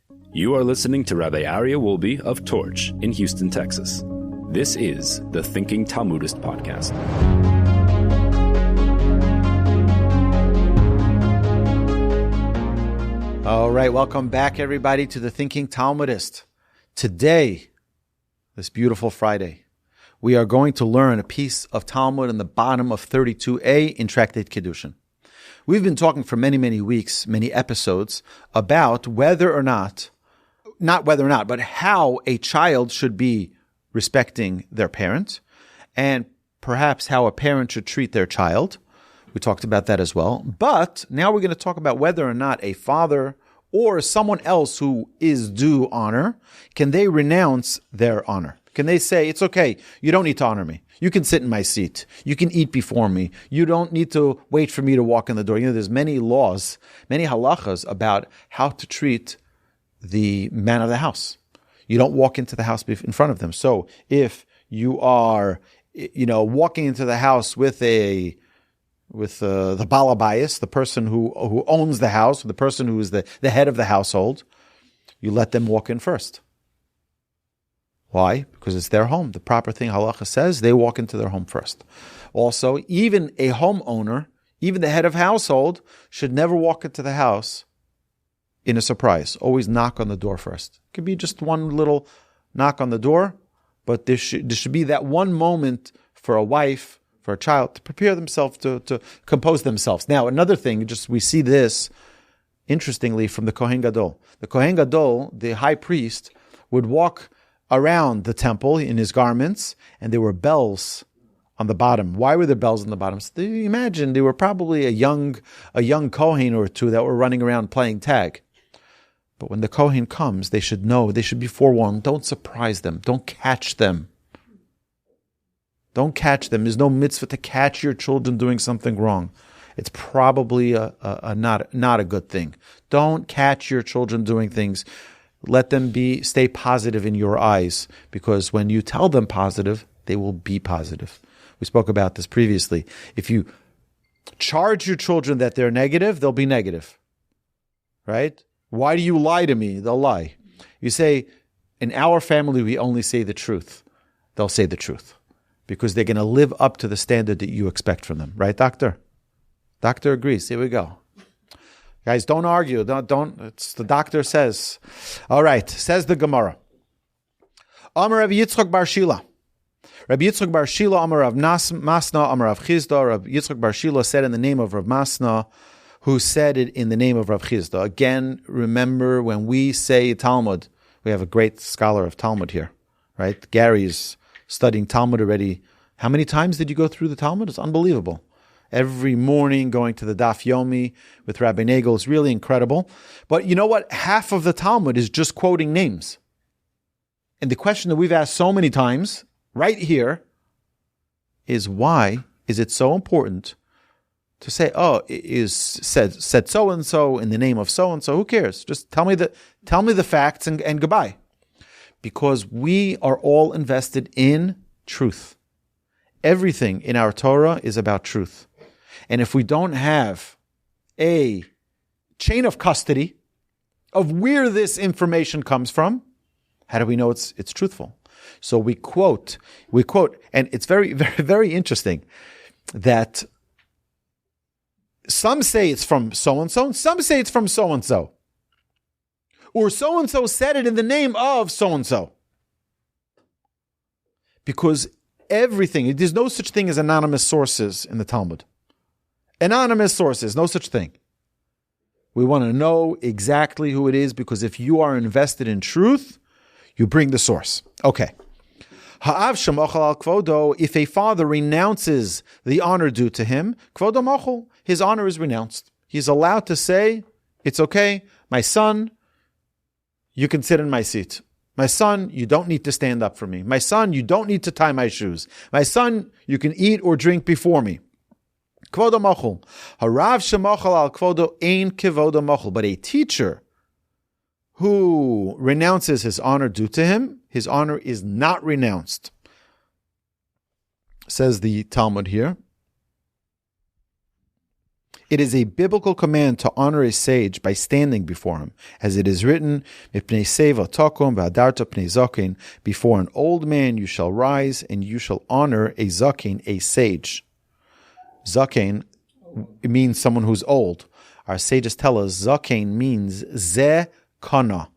You are listening to Rabbi Aryeh Wolbe of Torch in Houston, Texas. This is the Thinking Talmudist podcast. All right, welcome back, everybody, to the Thinking Talmudist. Today, this beautiful Friday, we are going to learn a piece of Talmud in the bottom of 32a in Tractate Kiddushin. We've been talking for many, many weeks, many episodes, about but how a child should be respecting their parent, and perhaps how a parent should treat their child. We talked about that as well. But now we're going to talk about whether or not a father or someone else who is due honor, can they renounce their honor? Can they say, it's okay, you don't need to honor me. You can sit in my seat. You can eat before me. You don't need to wait for me to walk in the door. You know, there's many laws, many halachas about how to treat the man of the house. You don't walk into the house in front of them. So if you are, walking into the house with the balabayas, the person who owns the house, the person who is the head of the household, you let them walk in first. Why? Because it's their home. The proper thing, halacha says, they walk into their home first. Also, even a homeowner, even the head of household, should never walk into the house in a surprise. Always knock on the door first. It could be just one little knock on the door, but there should be that one moment for a wife, for a child, to prepare themselves, to compose themselves. Now, another thing, we see this, interestingly, from the Kohen Gadol. The Kohen Gadol, the high priest, would walk around the temple in his garments, and there were bells on the bottom. Why were there bells on the bottom? So imagine there were probably a young Kohen or two that were running around playing tag. But when the Kohen comes, they should know, they should be forewarned. Don't surprise them. Don't catch them. Don't catch them. There's no mitzvah to catch your children doing something wrong. It's probably not a good thing. Don't catch your children doing things. Let them stay positive in your eyes, because when you tell them positive, they will be positive. We spoke about this previously. If you charge your children that they're negative, they'll be negative. Right? Why do you lie to me? They'll lie. You say, in our family, we only say the truth. They'll say the truth, because they're going to live up to the standard that you expect from them. Right, doctor? Doctor agrees. Here we go. Guys, don't argue. Don't. It's the doctor says. All right. Says the Gemara. Amar Rabbi Yitzchak bar Shila. Rabbi Yitzchak bar Shila, Amar Rav Masna, Amar Rav Chizda. Rabbi Yitzchak bar Shila said in the name of Rav Masna, who said it in the name of Rav Chizda. Again, remember, when we say Talmud, we have a great scholar of Talmud here, right? Gary is studying Talmud already. How many times did you go through the Talmud? It's unbelievable. Every morning going to the Daf Yomi with Rabbi Nagel is really incredible. But you know what? Half of the Talmud is just quoting names. And the question that we've asked so many times, right here, is why is it so important to say, it is said so and so in the name of so and so? Who cares? Just tell me the facts and goodbye. Because we are all invested in truth. Everything in our Torah is about truth. And if we don't have a chain of custody of where this information comes from, how do we know it's truthful? So we quote, and it's very, very, very interesting that some say it's from so-and-so, and some say it's from so-and-so. Or so-and-so said it in the name of so-and-so. Because there's no such thing as anonymous sources in the Talmud. Anonymous sources, no such thing. We want to know exactly who it is, because if you are invested in truth, you bring the source. Okay. Ha'av shemochel al kvodo, if a father renounces the honor due to him, kvodo mochel, his honor is renounced. He's allowed to say, it's okay, my son, you can sit in my seat. My son, you don't need to stand up for me. My son, you don't need to tie my shoes. My son, you can eat or drink before me. Kvodo mochel. Harav shemochel al kvodo ein kvodo mochel. But a teacher who renounces his honor due to him, his honor is not renounced. Says the Talmud here. It is a biblical command to honor a sage by standing before him, as it is written, before an old man you shall rise, and you shall honor a zaken, a sage. Zaken, it means someone who's old. Our sages tell us zaken means ze kana.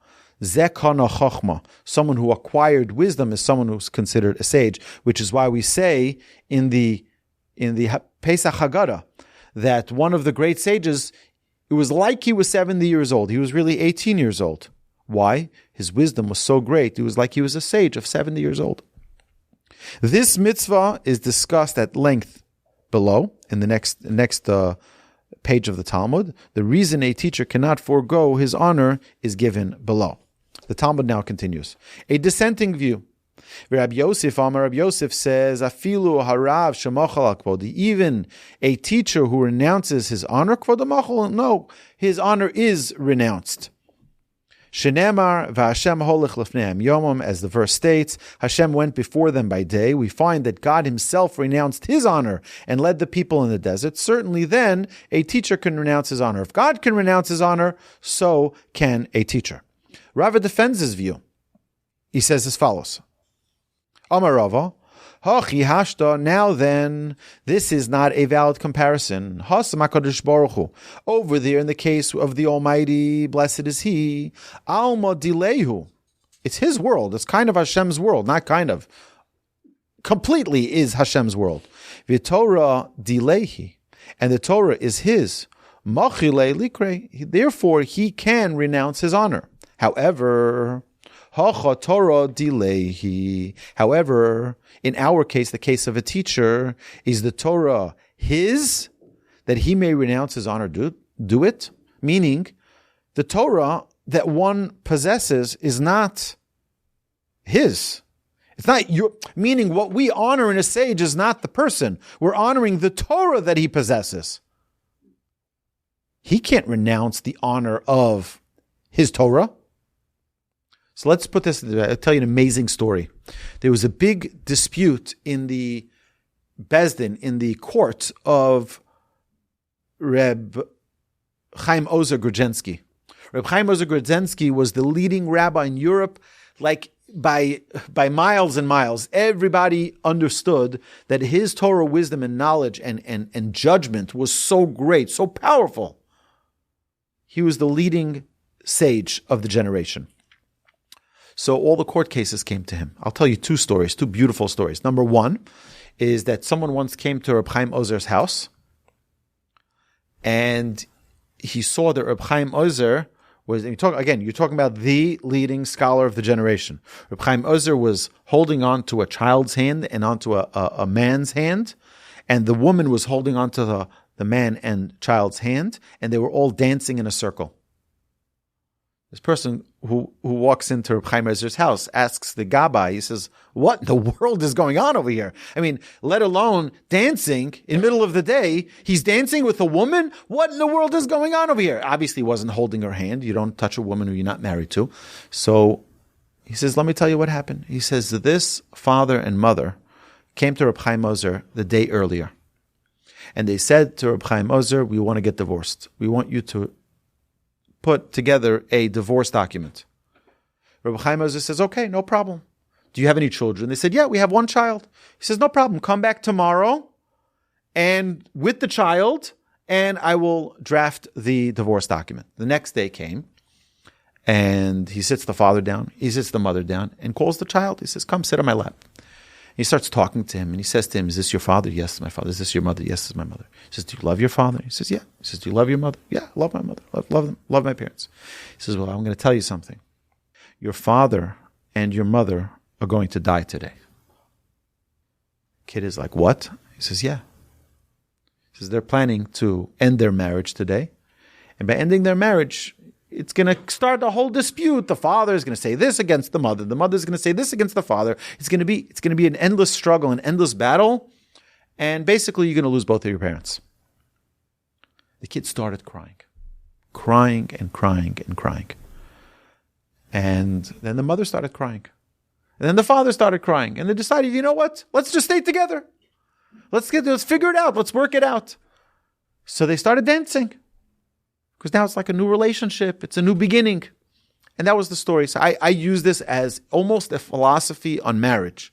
Ze kana chochma. Someone who acquired wisdom is someone who's considered a sage, which is why we say in the Pesach Haggadah, that one of the great sages, it was like he was 70 years old. He was really 18 years old. Why? His wisdom was so great. It was like he was a sage of 70 years old. This mitzvah is discussed at length below in the next page of the Talmud. The reason a teacher cannot forego his honor is given below. The Talmud now continues. A dissenting view. Rabbi Yosef says, Afilu harav shemachal kvod. Even a teacher who renounces his honor, no, his honor is renounced. Shenemar v'Hashem holech lefneim yomam, as the verse states, Hashem went before them by day. We find that God himself renounced his honor and led the people in the desert. Certainly then, a teacher can renounce his honor. If God can renounce his honor, so can a teacher. Rava defends his view. He says as follows. Amar Rava, Hachi hashta, now then, this is not a valid comparison. Hasam HaKadosh Baruch Hu. Over there in the case of the Almighty, blessed is He, Alma Dilehu. It's His world. It's kind of Hashem's world. Not kind of. Completely is Hashem's world. V'Torah Dilehi. And the Torah is His. Machile Likre. Therefore, He can renounce His honor. However, Torah dilehi. However, in our case, the case of a teacher, is the Torah his, that he may renounce his honor, do it? Meaning, the Torah that one possesses is not his. It's not your, meaning what we honor in a sage is not the person. We're honoring the Torah that he possesses. He can't renounce the honor of his Torah. So let's put this, I'll tell you an amazing story. There was a big dispute in the Bezdin, in the court of Reb Chaim Ozer Grudzinski. Reb Chaim Ozer Grudzinski was the leading rabbi in Europe, like by miles and miles. Everybody understood that his Torah wisdom and knowledge and judgment was so great, so powerful. He was the leading sage of the generation. So all the court cases came to him. I'll tell you two stories, two beautiful stories. Number one is that someone once came to Reb Chaim Ozer's house, and he saw that Reb Chaim Ozer was, you're talking about the leading scholar of the generation. Reb Chaim Ozer was holding on to a child's hand and onto a man's hand, and the woman was holding on to the man and child's hand, and they were all dancing in a circle. This person who walks into Reb Chaim Ozer's house asks the Gabbai, he says, what in the world is going on over here? I mean, let alone dancing in the middle of the day. He's dancing with a woman? What in the world is going on over here? Obviously, he wasn't holding her hand. You don't touch a woman who you're not married to. So he says, let me tell you what happened. He says, this father and mother came to Reb Chaim Ozer the day earlier. And they said to Reb Chaim Ozer, we want to get divorced. We want you to put together a divorce document. Reb Chaim Ozer says, okay, no problem. Do you have any children? They said, yeah, we have one child. He says, no problem. Come back tomorrow and with the child, and I will draft the divorce document. The next day came, and he sits the father down, he sits the mother down, and calls the child. He says, come sit on my lap. He starts talking to him, and he says to him, is this your father? Yes, my father. Is this your mother? Yes, this is my mother. He says, do you love your father? He says, yeah. He says, do you love your mother? Yeah, I love my mother. Love them. Love my parents. He says, well, I'm going to tell you something. Your father and your mother are going to die today. Kid is like, what? He says, yeah. He says, they're planning to end their marriage today. And by ending their marriage, it's going to start a whole dispute. The father is going to say this against the mother. The mother is going to say this against the father. It's going to be an endless struggle, an endless battle. And basically, you're going to lose both of your parents. The kid started crying and crying and crying. And then the mother started crying. And then the father started crying. And they decided, you know what? Let's just stay together. Let's figure it out. Let's work it out. So they started dancing because now it's like a new relationship. It's a new beginning. And that was the story. So I use this as almost a philosophy on marriage.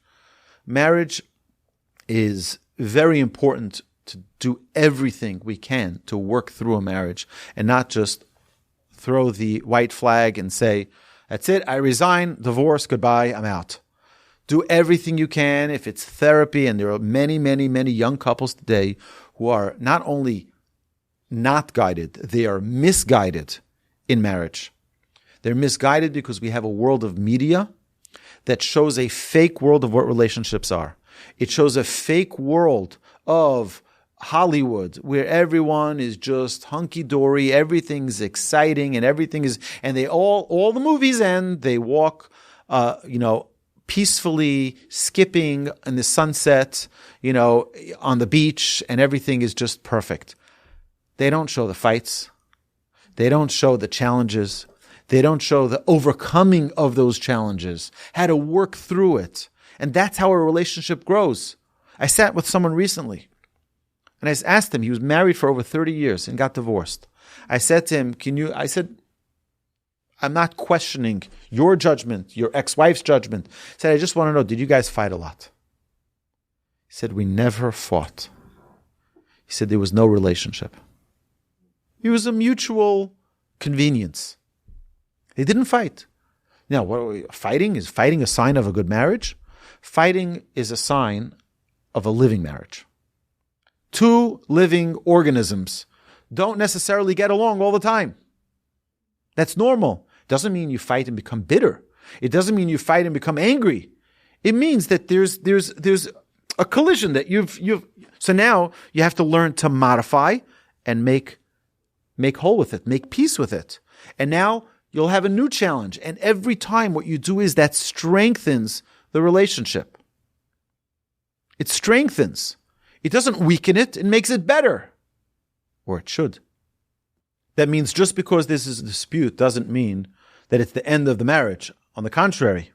Marriage is very important to do everything we can to work through a marriage and not just throw the white flag and say, that's it, I resign, divorce, goodbye, I'm out. Do everything you can. If it's therapy, and there are many, many, many young couples today who are not only not guided, they are misguided in marriage. They're misguided because we have a world of media that shows a fake world of what relationships are. It shows a fake world of Hollywood where everyone is just hunky-dory, everything's exciting, and and they all the movies end, they walk, peacefully skipping in the sunset, on the beach, and everything is just perfect. They don't show the fights. They don't show the challenges. They don't show the overcoming of those challenges, how to work through it. And that's how a relationship grows. I sat with someone recently, and I asked him, he was married for over 30 years and got divorced. I said to him, I'm not questioning your judgment, your ex-wife's judgment. I said, I just want to know, did you guys fight a lot? He said, we never fought. He said, there was no relationship. It was a mutual convenience. They didn't fight. Now, fighting? Is fighting a sign of a good marriage? Fighting is a sign of a living marriage. Two living organisms don't necessarily get along all the time. That's normal. Doesn't mean you fight and become bitter. It doesn't mean you fight and become angry. It means that there's a collision that you've so now you have to learn to modify and make whole with it, make peace with it. And now you'll have a new challenge. And every time what you do is that strengthens the relationship. It strengthens. It doesn't weaken it. It makes it better. Or it should. That means just because this is a dispute doesn't mean that it's the end of the marriage. On the contrary,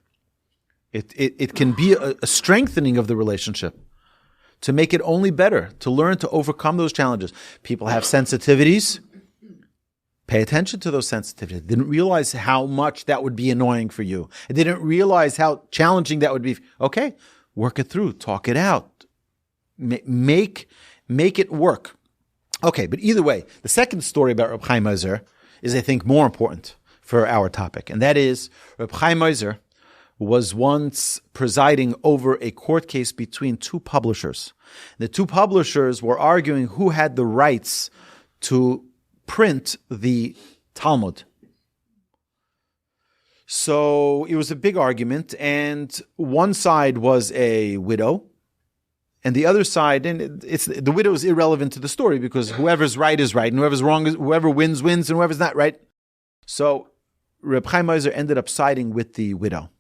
it can be a strengthening of the relationship to make it only better, to learn to overcome those challenges. People have sensitivities. Pay attention to those sensitivities. I didn't realize how much that would be annoying for you. I didn't realize how challenging that would be. Okay, work it through. Talk it out. Make it work. Okay, but either way, the second story about Reb Chaim Ozer is, I think, more important for our topic. And that is, Reb Chaim Ozer was once presiding over a court case between two publishers. The two publishers were arguing who had the rights to print the Talmud. So it was a big argument, and one side was a widow, and the other side, and the widow is irrelevant to the story because whoever's right is right, and whoever's wrong is, whoever wins, and whoever's not right. So Reb Chaim Ozer ended up siding with the widow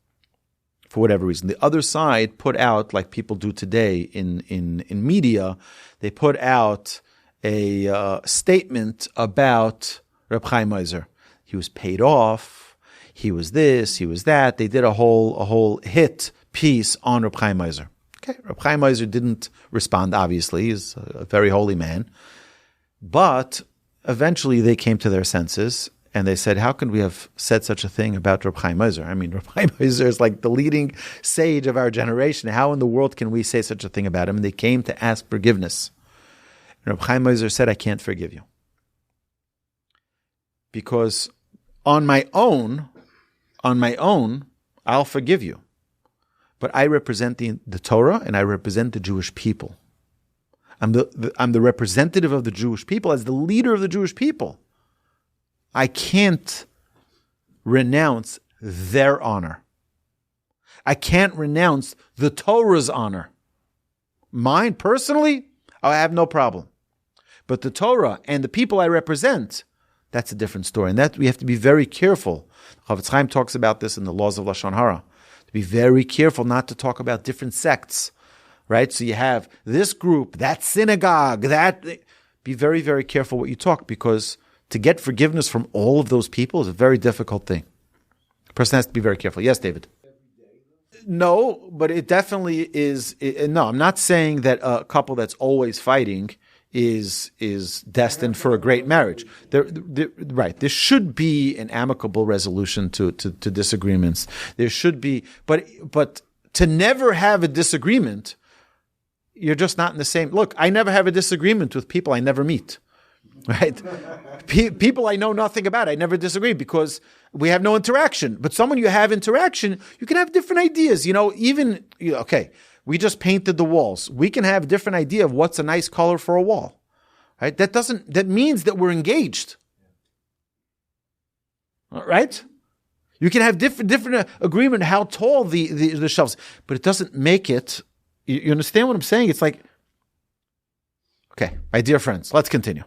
for whatever reason. The other side put out, like people do today in media, they put out a statement about Reb Chaim Ozer. He was paid off. He was this. He was that. They did a whole hit piece on Reb Chaim Ozer. Okay, Reb Chaim Ozer didn't respond. Obviously, he's a very holy man, but eventually they came to their senses and they said, "How can we have said such a thing about Reb Chaim Ozer? I mean, Reb Chaim Ozer is like the leading sage of our generation. How in the world can we say such a thing about him?" And they came to ask forgiveness. And Reb Chaim Ozer said, "I can't forgive you. Because on my own, I'll forgive you. But I represent the Torah and I represent the Jewish people. I'm the representative of the Jewish people as the leader of the Jewish people. I can't renounce their honor. I can't renounce the Torah's honor. Mine, personally, I have no problem. But the Torah and the people I represent, that's a different story. And that we have to be very careful. Chavetz Chaim talks about this in the laws of Lashon Hara. To be very careful not to talk about different sects, right? So you have this group, that synagogue, that... Be very, very careful what you talk, because to get forgiveness from all of those people is a very difficult thing. A person has to be very careful. Yes, David? No, but it definitely is... No, I'm not saying that a couple that's always fighting is destined for a great marriage. Right. There should be an amicable resolution to disagreements. There should be, but to never have a disagreement, you're just not in the same. Look, I never have a disagreement with people I never meet. Right? People I know nothing about, I never disagree because we have no interaction. But someone you have interaction, you can have different ideas. Okay, we just painted the walls. We can have a different idea of what's a nice color for a wall. Right? That means that we're engaged. All right? You can have different agreement how tall the shelves, but it doesn't make it. You understand what I'm saying? It's like, okay, my dear friends, let's continue.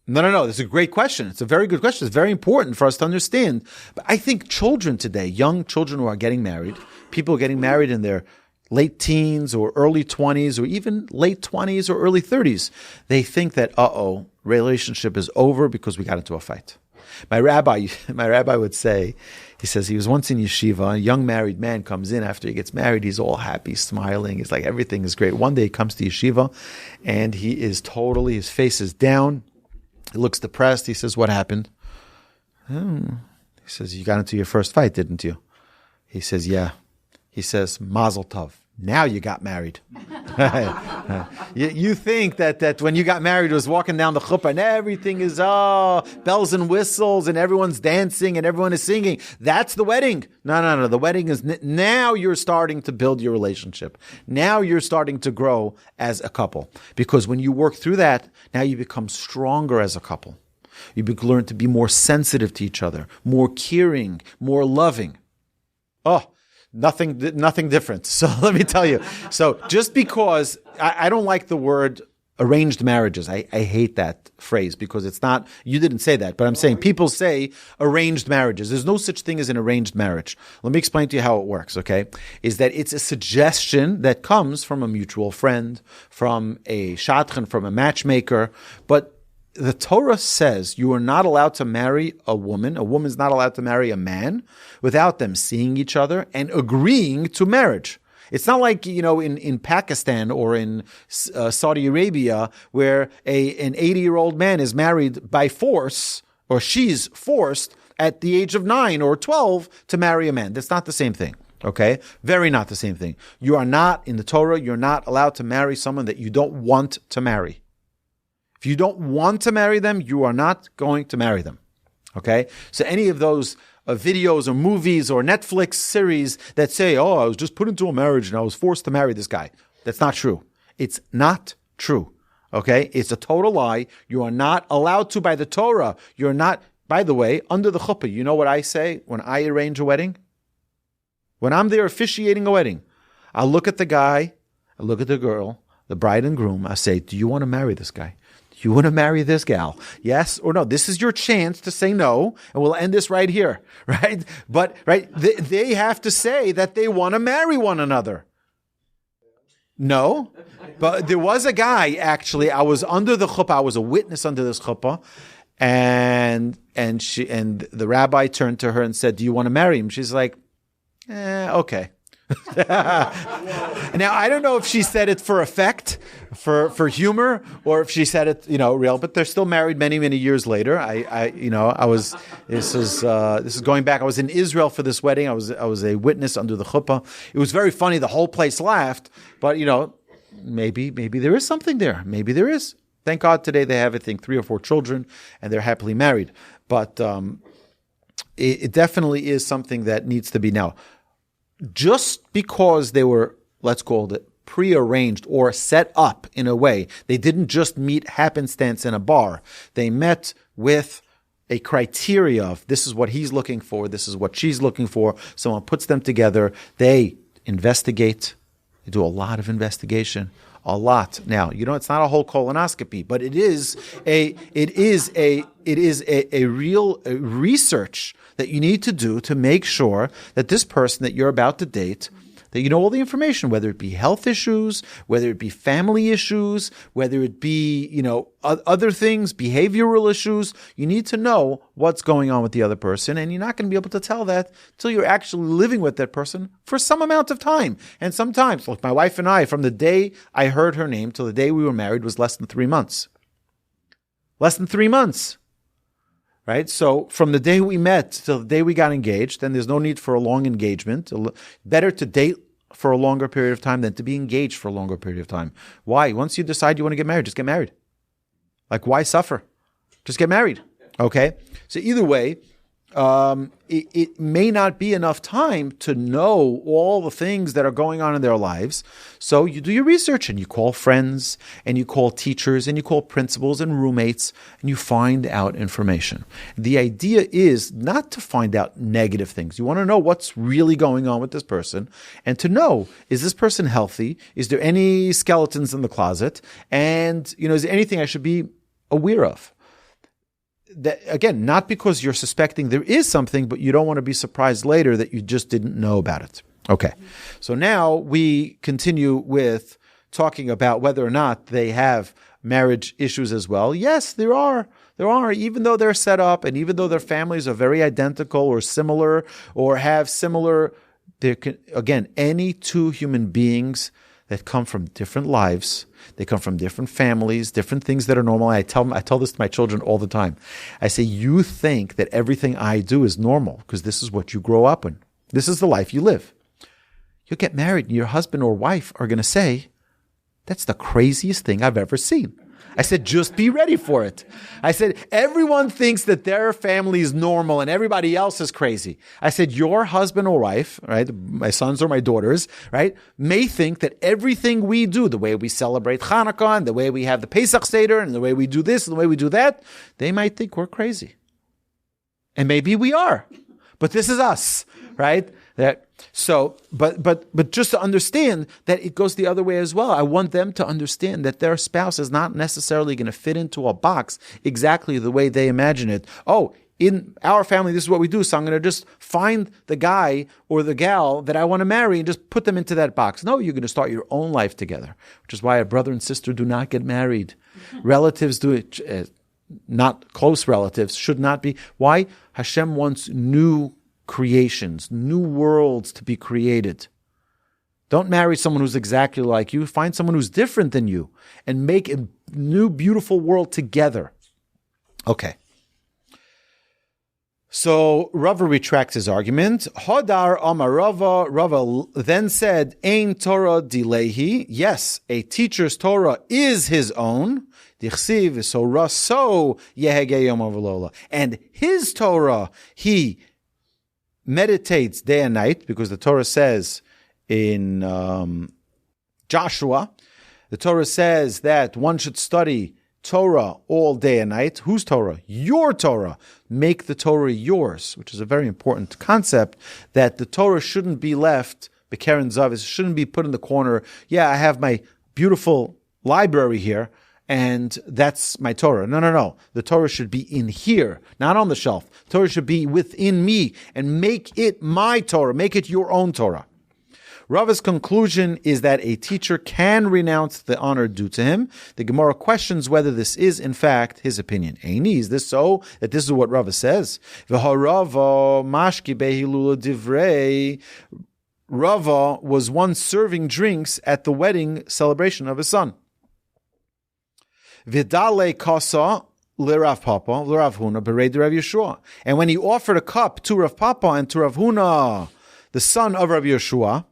No. This is a great question. It's a very good question. It's very important for us to understand. But I think children today, young children who are getting married, people getting married in their late teens or early 20s or even late 20s or early 30s, they think that, relationship is over because we got into a fight. My rabbi would say, he says he was once in yeshiva, a young married man comes in after he gets married, he's all happy, smiling, he's like, everything is great. One day he comes to yeshiva and his face is down, he looks depressed, he says, what happened? He says, you got into your first fight, didn't you? He says, yeah. He says, Mazel Tov. Now you got married. You think that when you got married, it was walking down the chuppah and everything is bells and whistles and everyone's dancing and everyone is singing. That's the wedding. No. The wedding is now you're starting to build your relationship. Now you're starting to grow as a couple. Because when you work through that, now you become stronger as a couple. You learn to be more sensitive to each other, more caring, more loving. Nothing different. So let me tell you. So just because I don't like the word arranged marriages, I hate that phrase because it's not, you didn't say that, but I'm saying people say arranged marriages. There's no such thing as an arranged marriage. Let me explain to you how it works, okay? Is that it's a suggestion that comes from a mutual friend, from a shadchan, from a matchmaker, but the Torah says you are not allowed to marry a woman. A woman's not allowed to marry a man without them seeing each other and agreeing to marriage. It's not like, in Pakistan or in Saudi Arabia where an 80-year-old man is married by force or she's forced at the age of 9 or 12 to marry a man. That's not the same thing. Okay? Very not the same thing. You are not, in the Torah, you're not allowed to marry someone that you don't want to marry. If you don't want to marry them, you are not going to marry them. Okay? So any of those videos or movies or Netflix series that say, I was just put into a marriage and I was forced to marry this guy. That's not true. It's not true. Okay? It's a total lie. You are not allowed to by the Torah. You're not, by the way, under the chuppah. You know what I say when I arrange a wedding? When I'm there officiating a wedding, I'll look at the guy, I look at the girl, the bride and groom, I say, do you want to marry this guy? You want to marry this gal? Yes or no? This is your chance to say no, and we'll end this right here, right? But, they have to say that they want to marry one another. No, but there was a guy, actually, I was under the chuppah, I was a witness under this chuppah, and the rabbi turned to her and said, do you want to marry him? She's like, okay. Now, I don't know if she said it for effect, for humor, or if she said it, real, but they're still married many, many years later. This is going back. I was in Israel for this wedding. I was a witness under the chuppah. It was very funny. The whole place laughed, but, maybe there is something there. Maybe there is. Thank God today they have, I think, 3 or 4 children and they're happily married. But, it definitely is something that needs to be now. Just because they were, let's call it, prearranged or set up in a way, they didn't just meet happenstance in a bar. They met with a criteria of this is what he's looking for, this is what she's looking for. Someone puts them together. They investigate. They do a lot of investigation. A lot. Now, it's not a whole colonoscopy, but it is a real research that you need to do to make sure that this person that you're about to date, that you know all the information, whether it be health issues, whether it be family issues, whether it be, other things, behavioral issues. You need to know what's going on with the other person, and you're not going to be able to tell that until you're actually living with that person for some amount of time. And sometimes, like my wife and I, from the day I heard her name till the day we were married was less than 3 months. Less than 3 months. Right? So from the day we met till the day we got engaged, then there's no need for a long engagement. Better to date for a longer period of time than to be engaged for a longer period of time. Why? Once you decide you want to get married, just get married. Like, why suffer? Just get married. Okay? So either way, it may not be enough time to know all the things that are going on in their lives. So you do your research and you call friends and you call teachers and you call principals and roommates and you find out information. The idea is not to find out negative things. You want to know what's really going on with this person and to know, is this person healthy? Is there any skeletons in the closet? And, is there anything I should be aware of? That, again, not because you're suspecting there is something, but you don't want to be surprised later that you just didn't know about it. Okay. So now we continue with talking about whether or not they have marriage issues as well. Yes, there are. There are, even though they're set up and even though their families are very identical or similar or have similar, again, any two human beings that come from different lives, they come from different families, different things that are normal. I tell this to my children all the time. I say, you think that everything I do is normal because this is what you grow up in. This is the life you live. You get married and your husband or wife are going to say, that's the craziest thing I've ever seen. I said, just be ready for it. I said, everyone thinks that their family is normal and everybody else is crazy. I said, your husband or wife, right, my sons or my daughters, right, may think that everything we do, the way we celebrate Hanukkah and the way we have the Pesach Seder and the way we do this and the way we do that, they might think we're crazy. And maybe we are. But this is us, right? But just to understand that it goes the other way as well. I want them to understand that their spouse is not necessarily going to fit into a box exactly the way they imagine it. Oh, in our family, this is what we do, so I'm going to just find the guy or the gal that I want to marry and just put them into that box. No, you're going to start your own life together, which is why a brother and sister do not get married. Relatives do it, not close relatives, should not be. Why? Hashem wants new creations, new worlds to be created. Don't marry someone who's exactly like you. Find someone who's different than you and make a new, beautiful world together. Okay. So Rava retracts his argument. Hodar Amar Rava. Rava then said, Ein Torah dilehi. Yes, a teacher's Torah is his own. Dichsiv so raso yehege yom v'lola. And his Torah, he meditates day and night, because the Torah says in Joshua, the Torah says that one should study Torah all day and night. Whose Torah? Your Torah. Make the Torah yours, which is a very important concept, that the Torah shouldn't be left, Bekeren Zavis, shouldn't be put in the corner. Yeah, I have my beautiful library here, and that's my Torah. No. The Torah should be in here, not on the shelf. The Torah should be within me, and make it my Torah. Make it your own Torah. Rava's conclusion is that a teacher can renounce the honor due to him. The Gemara questions whether this is, in fact, his opinion. Eini, is this so? That this is what Rava says? Rava was once serving drinks at the wedding celebration of his son. Vidale kasa l'Rav Papa, l'Rav Huna, bereid Rav Yeshua. And when he offered a cup to Rav Papa and to Rav Huna, the son of Rav Yeshua,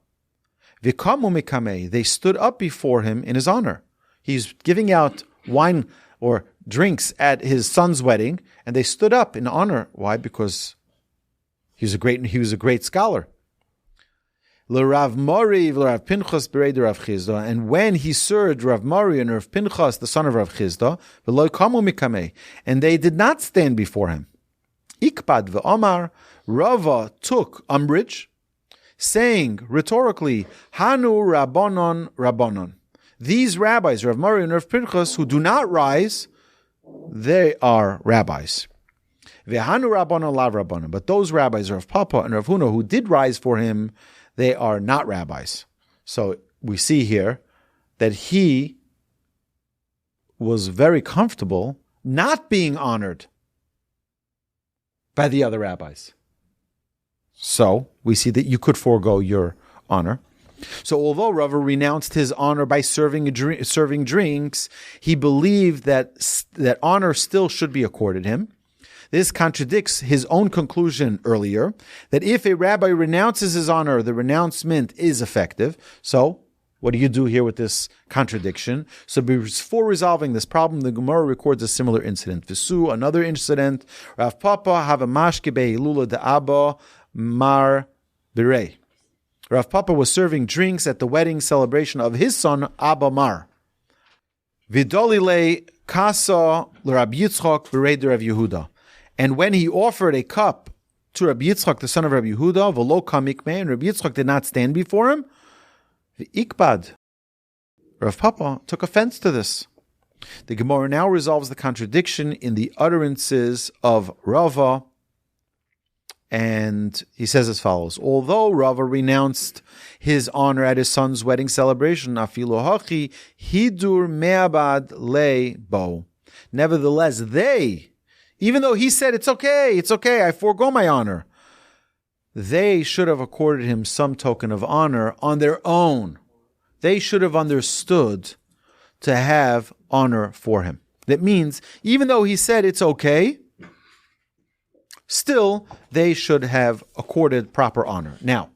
v'kamu mikame, they stood up before him in his honor. He's giving out wine or drinks at his son's wedding, and they stood up in honor. Why? Because he was a great scholar. L'Rav Mori, l'Rav Pinchas bereid Rav Chizda, and when he served Rav Mori and Rav Pinchas, the son of Rav Chizda, v'lo kamu mikame, and they did not stand before him. Ikbad v'omar, Rava took umbrage, saying rhetorically, Hanu Rabbanon Rabbanon. These rabbis, Rav Mori and Rav Pinchas, who do not rise, they are rabbis. V'hanu Rabbanon lav Rabbanon. But those rabbis, Rav Papa and Rav Huna, who did rise for him, They are not rabbis. So we see here that he was very comfortable not being honored by the other rabbis. So we see that you could forego your honor. So although Rava renounced his honor by serving drinks, he believed that honor still should be accorded him. This contradicts his own conclusion earlier, that if a rabbi renounces his honor, the renouncement is effective. So what do you do here with this contradiction? So before resolving this problem, the Gemara records a similar incident. Visu, another incident. Rav Papa have a mashke be'ilula de'aba mar birei. Rav Papa was serving drinks at the wedding celebration of his son Abba Mar. Vidolile kasa l'Rab Yitzchak birei de Rav Yehuda. And when he offered a cup to Rabbi Yitzchak, the son of Rabbi Yehuda, v'lo kamikmei, and Rabbi Yitzchak did not stand before him, v'ikbad. Rav Papa took offense to this. The Gemara now resolves the contradiction in the utterances of Rava, and he says as follows: although Rava renounced his honor at his son's wedding celebration, afilu hachi hidur me'abad le bo. Nevertheless, even though he said, it's okay, I forego my honor, they should have accorded him some token of honor on their own. They should have understood to have honor for him. That means, even though he said it's okay, still they should have accorded proper honor. Now,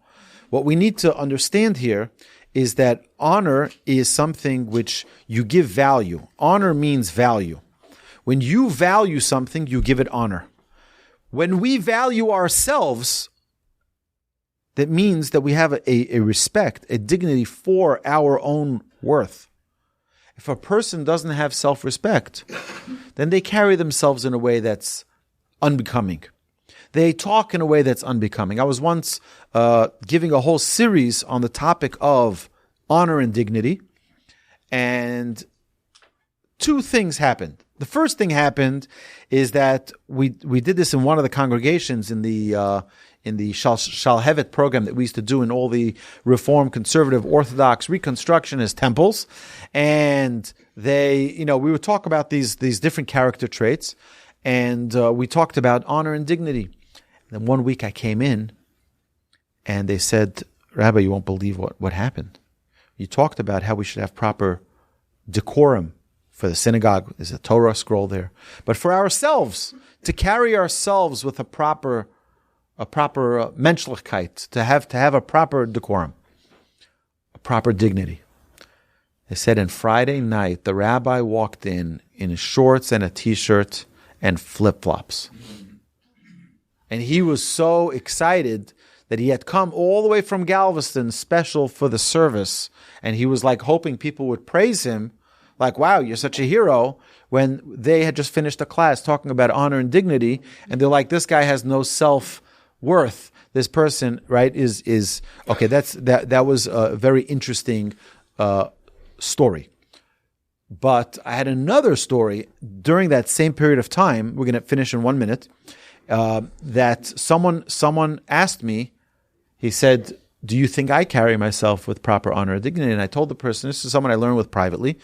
what we need to understand here is that honor is something which you give value. Honor means value. When you value something, you give it honor. When we value ourselves, that means that we have a respect, a dignity for our own worth. If a person doesn't have self-respect, then they carry themselves in a way that's unbecoming. They talk in a way that's unbecoming. I was once giving a whole series on the topic of honor and dignity, and two things happened. The first thing happened is that we did this in one of the congregations in the Shalhevet program that we used to do in all the Reform, Conservative, Orthodox, Reconstructionist temples, and we would talk about these different character traits, and we talked about honor and dignity. And then one week I came in, and they said, "Rabbi, you won't believe what happened. You talked about how we should have proper decorum." For the synagogue, there's a Torah scroll there. But for ourselves, to carry ourselves with a proper menschlichkeit, to have a proper decorum, a proper dignity. They said on Friday night, the rabbi walked in his shorts and a t-shirt and flip-flops. And he was so excited that he had come all the way from Galveston special for the service. And he was like hoping people would praise him. Like, wow, you're such a hero, when they had just finished a class talking about honor and dignity, and they're like, this guy has no self-worth. This person, right, is okay. That was a very interesting story. But I had another story during that same period of time. We're going to finish in 1 minute. That someone asked me. He said, "Do you think I carry myself with proper honor and dignity?" And I told the person, this is someone I learned with privately.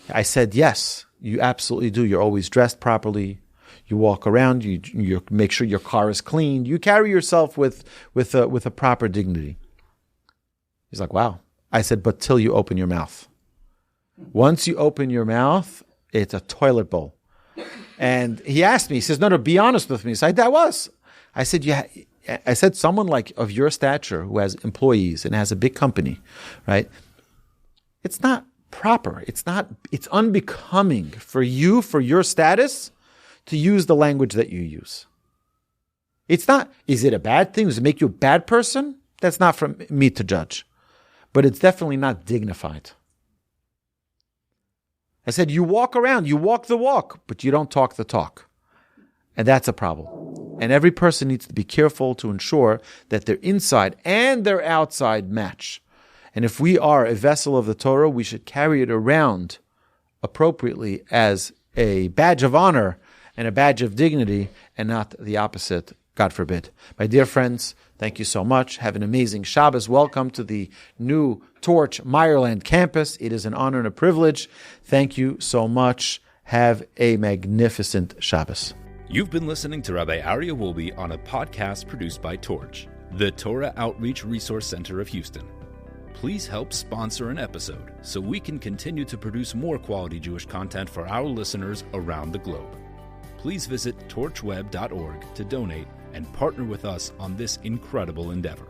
I said, yes, you absolutely do. You're always dressed properly. You walk around. You make sure your car is clean. You carry yourself with a proper dignity. He's like, wow. I said, but till you open your mouth. Once you open your mouth, it's a toilet bowl. And he asked me, he says, no, be honest with me. So I was. I said, yeah. I said, someone like of your stature who has employees and has a big company, right? It's not proper. It's unbecoming for you, for your status, to use the language that you use. It's not, is it a bad thing? Does it make you a bad person? That's not for me to judge. But it's definitely not dignified. I said, you walk around, you walk the walk, but you don't talk the talk. And that's a problem. And every person needs to be careful to ensure that their inside and their outside match. And if we are a vessel of the Torah, we should carry it around appropriately as a badge of honor and a badge of dignity, and not the opposite God forbid. My dear friends, thank you so much. Have an amazing Shabbos. Welcome to the new Torch Meyerland campus. It is an honor and a privilege. Thank you so much. Have a magnificent Shabbos. You've been listening to Rabbi Aryeh Wolbe on a podcast produced by Torch, the Torah Outreach Resource Center of Houston. Please help sponsor an episode so we can continue to produce more quality Jewish content for our listeners around the globe. Please visit torchweb.org to donate and partner with us on this incredible endeavor.